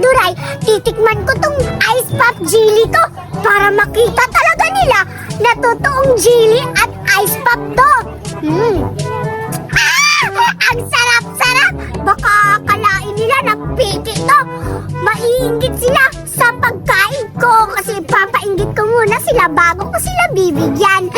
Duray, titikman ko tong ice pop jelly to para makita talaga nila na totoong jelly at ice pop to. Ang sarap-sarap! Baka akalain nila na piki to. Maiinggit sila sa pagkain ko kasi papainggit ko muna sila bago ko sila bibigyan.